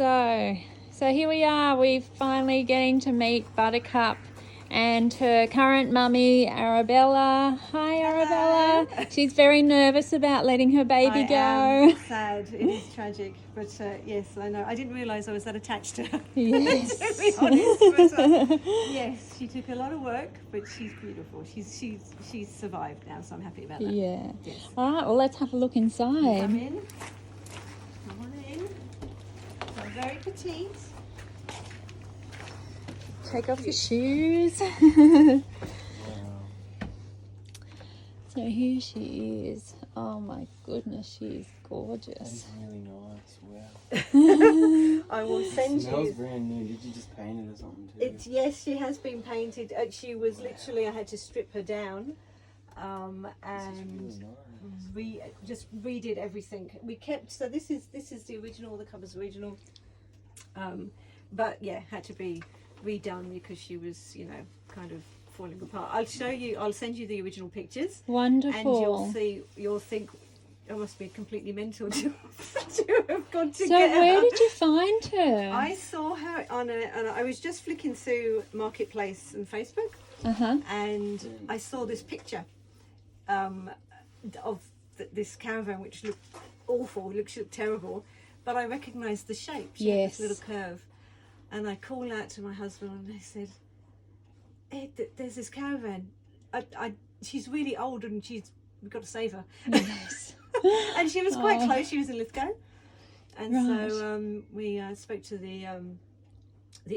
So here we are. We're finally getting to meet Buttercup and her current mummy, Arabella. Hi, Arabella. She's very nervous about letting her baby go. Am sad. It is tragic, but yes, I know. I didn't realise I was that attached to her. Yes. To be honest, but yes, she took a lot of work, but she's beautiful. She's survived now, so I'm happy about that. Yeah. Yes. All right. Well, let's have a look inside. Come in. Come on in. I'm very petite. Take off your shoes. So here she is. Oh my goodness, she's gorgeous. That's really nice. Wow. I will send It smells you. brand new. Did you just paint it or something too? Yes, she has been painted. She was literally. I had to strip her down, and Really nice. just redid everything. We kept. So this is the original. The cover's original. But yeah, had to be redone because she was, kind of falling apart. I'll show you. I'll send you the original pictures. Wonderful. And you'll think I must be completely mental to have gone to So get her. where did you find her? I saw her on I was just flicking through Marketplace and Facebook, and I saw this picture of this caravan, which looked awful, looked terrible, but I recognised the shape. She had this little curve, and I called out to my husband and I said, "Ed, there's this caravan. She's really old and we've got to save her." Yes. And she was quite close. She was in Lithgow, and Right. so we spoke to the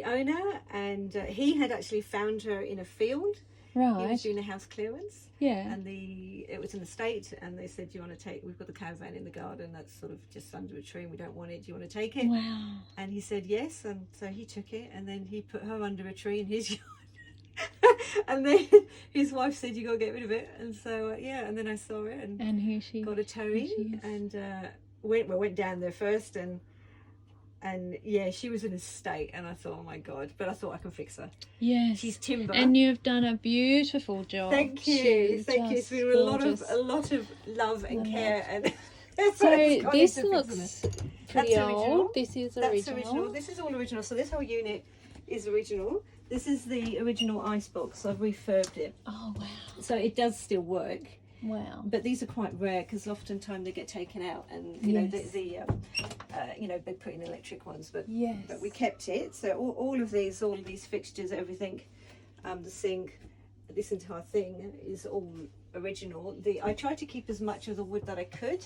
owner, and he had actually found her in a field. He was Right. doing a house clearance, Yeah. and it was an estate, and they said, "Do you want to take? We've got the caravan in the garden that's sort of just under a tree, and we don't want it. Do you want to take it?" Wow. And he said yes, and so he took it, and then he put her under a tree in his yard. And then his wife said, "You got to get rid of it." And so and then I saw it and here she got a towing and went down there first, and yeah, she was in a state, and I thought, oh my god, but I thought I can fix her. Yes. She's timber. And you've done a beautiful job. Thank you. She's Thank you. It's just been gorgeous. a lot of love and care, and So it's gone this into looks fixing it. pretty That's original. old. This is That's original. original. This is all original. So this whole unit is original. This is the original icebox. I've refurbed it, Oh wow. so it does still work. Wow. But these are quite rare because oftentimes they get taken out, and Yes. they put in electric ones. But Yes. but we kept it. So all of these fixtures, everything, the sink, this entire thing is all original. I tried to keep as much of the wood that I could.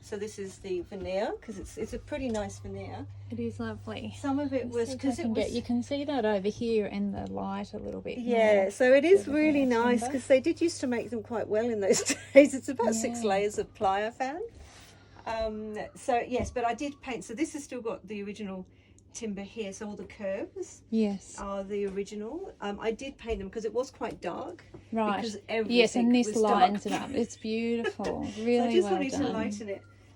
So this is the veneer, because it's a pretty nice veneer. It is lovely. Some of it was because it was. You can see that over here in the light a little bit. Yeah, more. so it is Bit of really a nice timber. because they did used to make them quite well in those days. It's about 6 Yeah. layers of ply I found. So yes, but I did paint. So this has still got the original timber here. So all the curves Yes. are the original. I did paint them because it was quite dark. Right. Because everything Yes, and this was lines dark. it up. It's beautiful. So Really I just well wanted done. to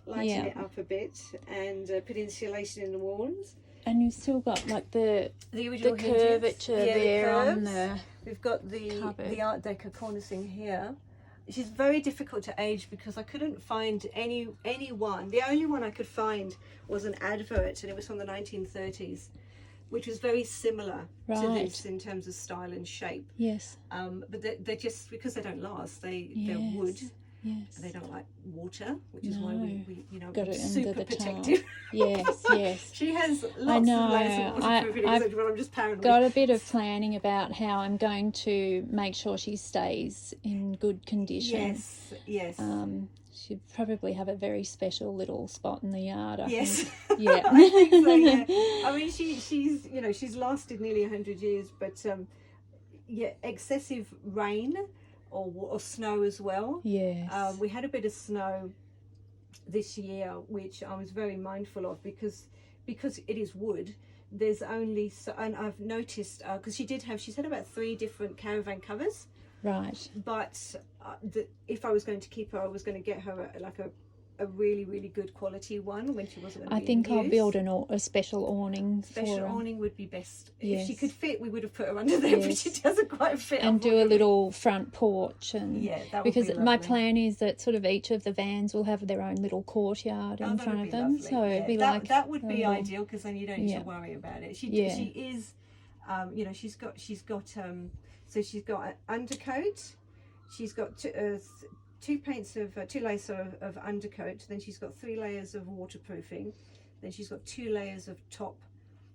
lighten Yeah. it up a bit, and put insulation in the walls. And you've still got like the original curvature hinges. Yeah, the there on curves. the. We've got the cupboard. Art Deco cornicing here. She's very difficult to age because I couldn't find any one. The only one I could find was an advert, and it was from the 1930s, which was very similar to Right. this in terms of style and shape. Yes. But they're just, because they don't last, they're Yes. wood. Yes. They don't like water, which is why we Got it super under the protective. Yes. Yes. She has lots know. of layers of waterproofing, I've etc., but I'm just paranoid. Got a bit of planning about how I'm going to make sure she stays in good condition. Yes. She'd probably have a very special little spot in the yard. I Yes. think. Yeah. I think so, yeah. I mean, she's lasted nearly 100 years, but excessive rain or snow as well. Yes. We had a bit of snow this year, which I was very mindful of because it is wood. There's only and I've noticed because she's had about 3 different caravan covers. Right. But if I was going to keep her, I was going to get her like a a really, really good quality one when she wasn't going to I be think in I'll use. build a special awning Special for her. awning would be best. Yes. If she could fit, we would have put her under there, but she Yes. doesn't quite fit. And do a unfortunately. little front porch, and Yeah, that would because be my lovely. plan is that sort of each of the vans will have their own little courtyard in that front would of be them, lovely. so it'd be that, like that would a be little- ideal, because then you don't need Yeah. to worry about it. She is, you know, she's got so she's got an undercoat, she's got two paints of 2 layers of undercoat, then she's got 3 layers of waterproofing, then she's got 2 layers of top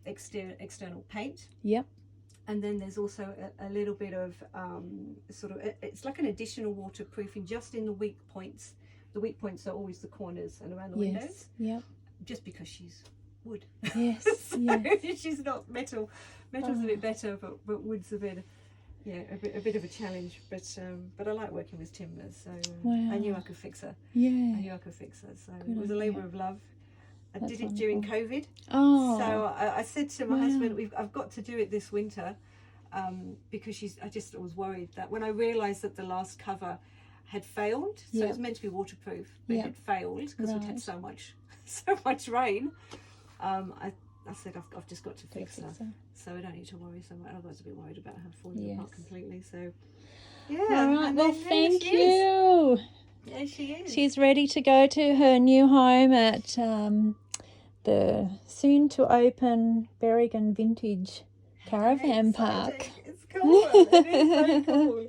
external paint. Yep. And then there's also a little bit of it's like an additional waterproofing just in the weak points. The weak points are always the corners and around the windows, Yep. just because she's wood. Yes. So Yes. she's not metal. Metal's a bit better, but wood's a bit, a bit of a challenge. But I like working with timbers, so I knew I could fix her. Yeah. I knew I could fix her. So Good it was a idea. labour of love. I That's did it during COVID. Oh. So I said to my Wow. husband, I've got to do it this winter, because I just was worried that when I realised that the last cover had failed, so Yeah. it was meant to be waterproof, but Yeah. it had failed because we'd Right. had so much rain. I said I've just got to fix her, so I don't need to worry so much. Otherwise, I'd be worried about her falling apart Yes. completely. So yeah. All right. and Well, then, thank she is. you. Yeah, she is. She's ready to go to her new home at the soon to open Berrigan Vintage Caravan Park. It's cool. It is very cool.